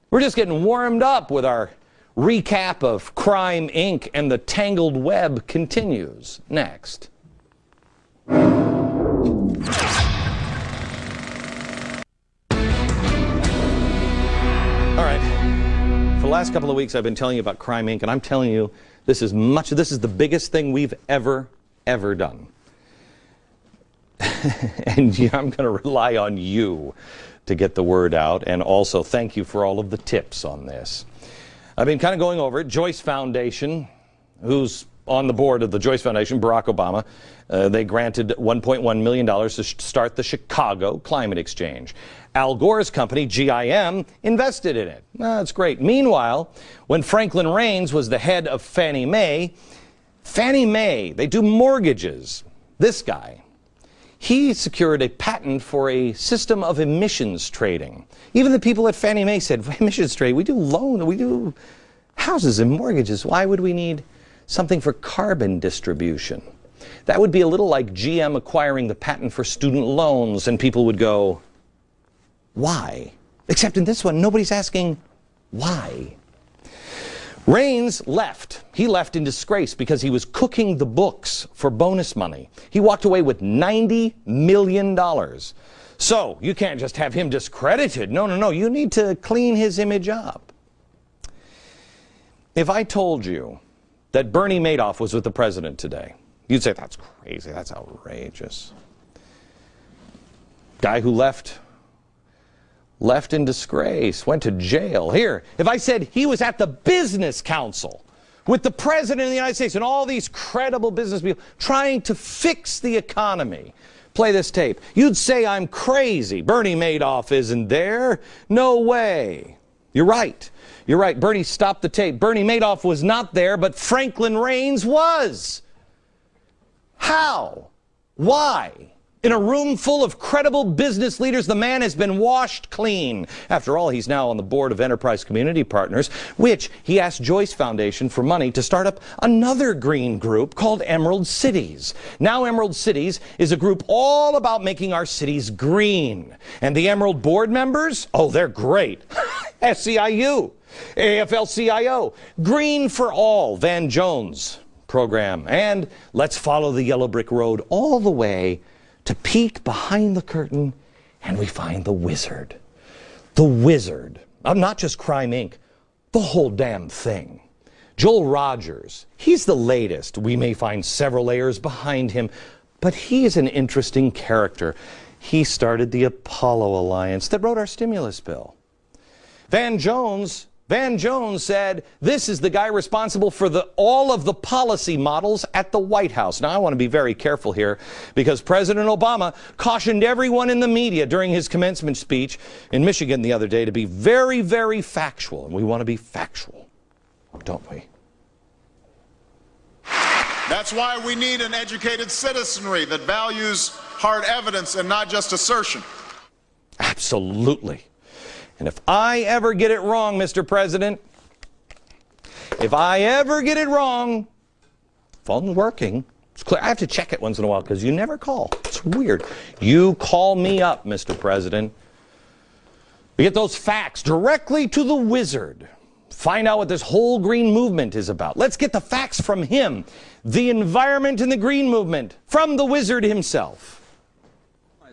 We're just getting warmed up with our recap of Crime Inc. and the tangled web continues next. All right. For the last couple of weeks, I've been telling you about Crime Inc., and I'm telling you, this is the biggest thing we've ever done. And I'm going to rely on you to get the word out, and also thank you for all of the tips on this. I've been kind of going over it. Joyce Foundation, who's on the board of the Joyce Foundation, Barack Obama, they granted $1.1 million to start the Chicago Climate Exchange. Al Gore's company, GIM, invested in it. That's great. Meanwhile, when Franklin Raines was the head of Fannie Mae, they do mortgages. This guy, he secured a patent for a system of emissions trading. Even the people at Fannie Mae said, emissions trade, we do houses and mortgages. Why would we need something for carbon distribution? That would be a little like GM acquiring the patent for student loans, and people would go, why? Except in this one, nobody's asking why. Raines left. He left in disgrace because he was cooking the books for bonus money. He walked away with $90 million. So you can't just have him discredited. No. You need to clean his image up. If I told you that Bernie Madoff was with the president today, you'd say, that's crazy, that's outrageous. Guy who left in disgrace, went to jail. Here, if I said he was at the Business Council with the President of the United States and all these credible business people trying to fix the economy, play this tape, you'd say I'm crazy. Bernie Madoff isn't there. No way. You're right. You're right. Bernie, stopped the tape. Bernie Madoff was not there, but Franklin Raines was. How? Why? In a room full of credible business leaders, the man has been washed clean. After all, he's now on the board of Enterprise Community Partners, which he asked Joyce Foundation for money to start up another green group called Emerald Cities. Now Emerald Cities is a group all about making our cities green. And the Emerald board members, oh, they're great. SEIU, AFL-CIO, Green for All, Van Jones program. And let's follow the yellow brick road all the way to peek behind the curtain, and we find the wizard. The wizard of not just Crime Inc., the whole damn thing. Joel Rogers, he's the latest. We may find several layers behind him, but he is an interesting character. He started the Apollo Alliance that wrote our stimulus bill. Van Jones said, this is the guy responsible for all of the policy models at the White House. Now, I want to be very careful here because President Obama cautioned everyone in the media during his commencement speech in Michigan the other day to be very, very factual. And we want to be factual, don't we? That's why we need an educated citizenry that values hard evidence and not just assertion. Absolutely. And if I ever get it wrong, Mr. President, if I ever get it wrong, phone's working. It's clear. I have to check it once in a while because you never call. It's weird. You call me up, Mr. President. We get those facts directly to the wizard. Find out what this whole green movement is about. Let's get the facts from him. The environment and the green movement from the wizard himself.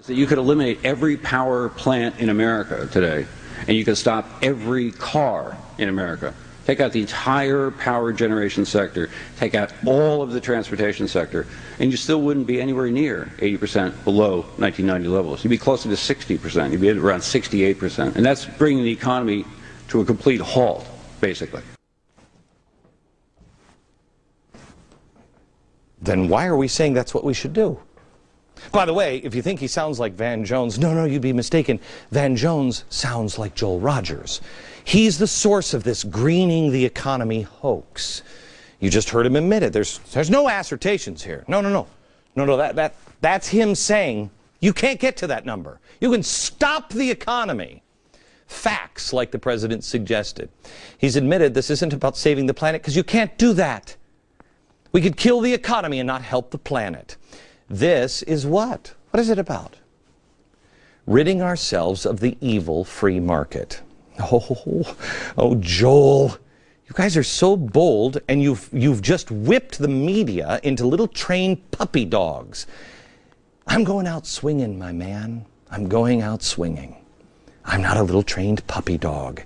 That you could eliminate every power plant in America today, and you could stop every car in America. Take out the entire power generation sector, take out all of the transportation sector, and you still wouldn't be anywhere near 80% below 1990 levels. You'd be closer to 60%. You'd be at around 68%. And that's bringing the economy to a complete halt, basically. Then why are we saying that's what we should do? By the way, if you think he sounds like Van Jones, no, you'd be mistaken. Van Jones sounds like Joel Rogers. He's the source of this greening the economy hoax. You just heard him admit it. There's no assertions here. No. That's him saying you can't get to that number. You can stop the economy. Facts, like the president suggested. He's admitted this isn't about saving the planet because you can't do that. We could kill the economy and not help the planet. This is what? What is it about? Ridding ourselves of the evil free market. Oh, Joel. You guys are so bold, and you've just whipped the media into little trained puppy dogs. I'm going out swinging, my man. I'm going out swinging. I'm not a little trained puppy dog.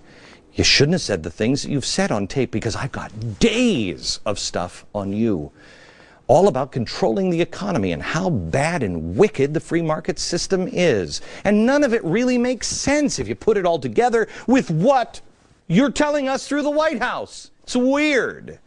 You shouldn't have said the things that you've said on tape, because I've got days of stuff on you. All about controlling the economy and how bad and wicked the free market system is. And none of it really makes sense if you put it all together with what you're telling us through the White House. It's weird.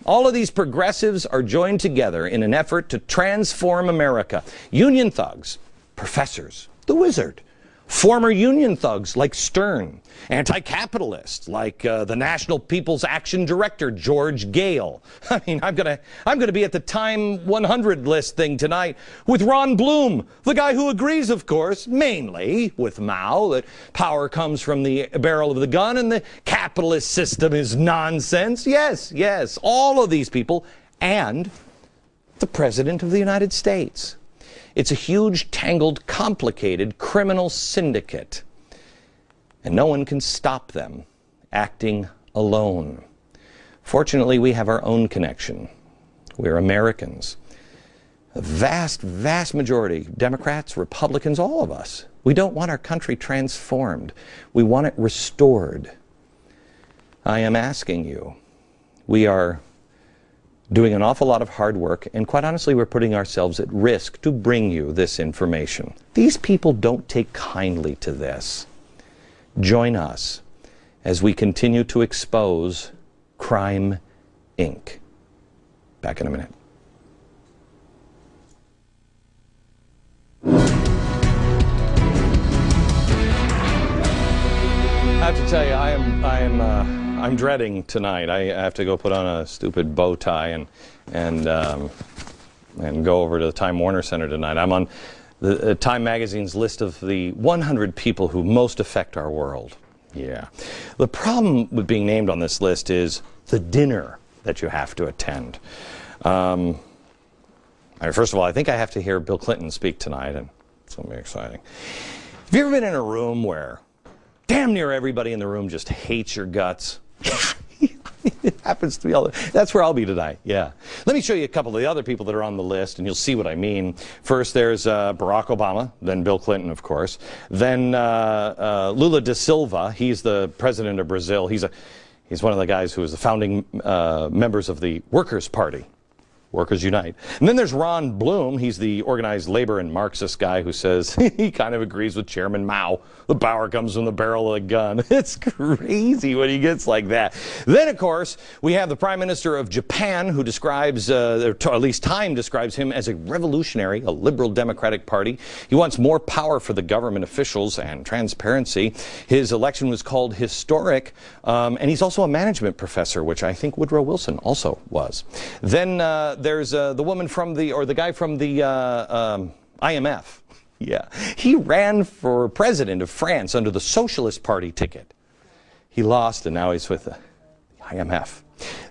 All of these progressives are joined together in an effort to transform America. Union thugs, professors, the wizard, former union thugs like Stern, anti-capitalists like the National People's Action Director George Gale. I mean, I'm gonna be at the Time 100 list thing tonight with Ron Bloom, the guy who agrees, of course, mainly with Mao, that power comes from the barrel of the gun and the capitalist system is nonsense. Yes, all of these people, and the President of the United States. It's a huge, tangled, complicated criminal syndicate. And no one can stop them acting alone. Fortunately, we have our own connection. We're Americans. A vast majority, Democrats, Republicans, all of us. We don't want our country transformed. We want it restored. I am asking you. We are doing an awful lot of hard work, and quite honestly, we're putting ourselves at risk to bring you this information. These people don't take kindly to this. Join us as we continue to expose Crime, Inc. Back in a minute. I have to tell you, I'm dreading tonight. I have to go put on a stupid bow tie and go over to the Time Warner Center tonight. I'm on the Time Magazine's list of the 100 people who most affect our world. Yeah. The problem with being named on this list is the dinner that you have to attend. First of all, I think I have to hear Bill Clinton speak tonight, and it's going to be exciting. Have you ever been in a room where damn near everybody in the room just hates your guts? It happens to me all the time. That's where I'll be tonight, yeah. Let me show you a couple of the other people that are on the list, and you'll see what I mean. First, there's Barack Obama, then Bill Clinton, of course. Then Lula da Silva, he's the president of Brazil. He's one of the guys who was the founding members of the Workers' Party. Workers Unite. And then there's Ron Bloom. He's the organized labor and Marxist guy who says he kind of agrees with Chairman Mao. The power comes from the barrel of the gun. It's crazy when he gets like that. Then, of course, we have the Prime Minister of Japan, who describes, or at least Time describes him as a revolutionary, a liberal democratic party. He wants more power for the government officials and transparency. His election was called historic, and he's also a management professor, which I think Woodrow Wilson also was. Then there's the woman from the guy from the IMF. Yeah, he ran for president of France under the Socialist Party ticket. He lost, and now he's with the IMF.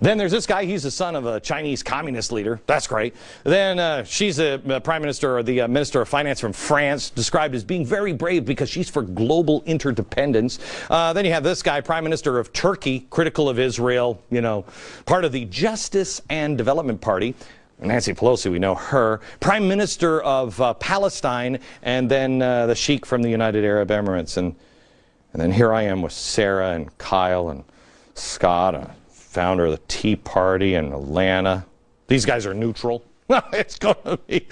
Then there's this guy. He's the son of a Chinese communist leader. That's great. Then she's a prime minister, or the minister of finance from France, described as being very brave because she's for global interdependence. Then you have this guy, prime minister of Turkey, critical of Israel, you know, part of the Justice and Development Party. Nancy Pelosi, we know her. Prime Minister of Palestine, and then the Sheikh from the United Arab Emirates. And then here I am with Sarah and Kyle and Scott, founder of the Tea Party in Atlanta. These guys are neutral. It's going to be...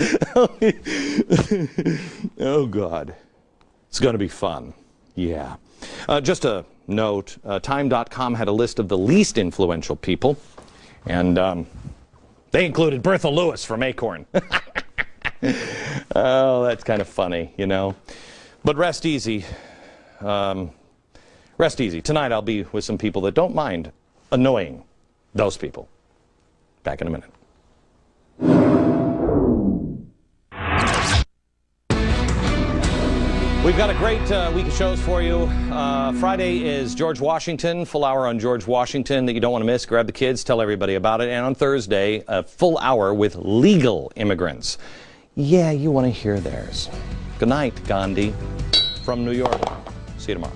Oh, God. It's going to be fun. Yeah. Just a note, Time.com had a list of the least influential people, and they included Bertha Lewis from Acorn. Oh, that's kind of funny, you know. But rest easy. Rest easy. Tonight I'll be with some people that don't mind annoying those people. Back in a minute. We've got a great week of shows for you. Friday is George Washington, full hour on George Washington that you don't want to miss. Grab the kids, tell everybody about it. And on Thursday, a full hour with legal immigrants. Yeah, you want to hear theirs. Good night, Gandhi, from New York. See you tomorrow.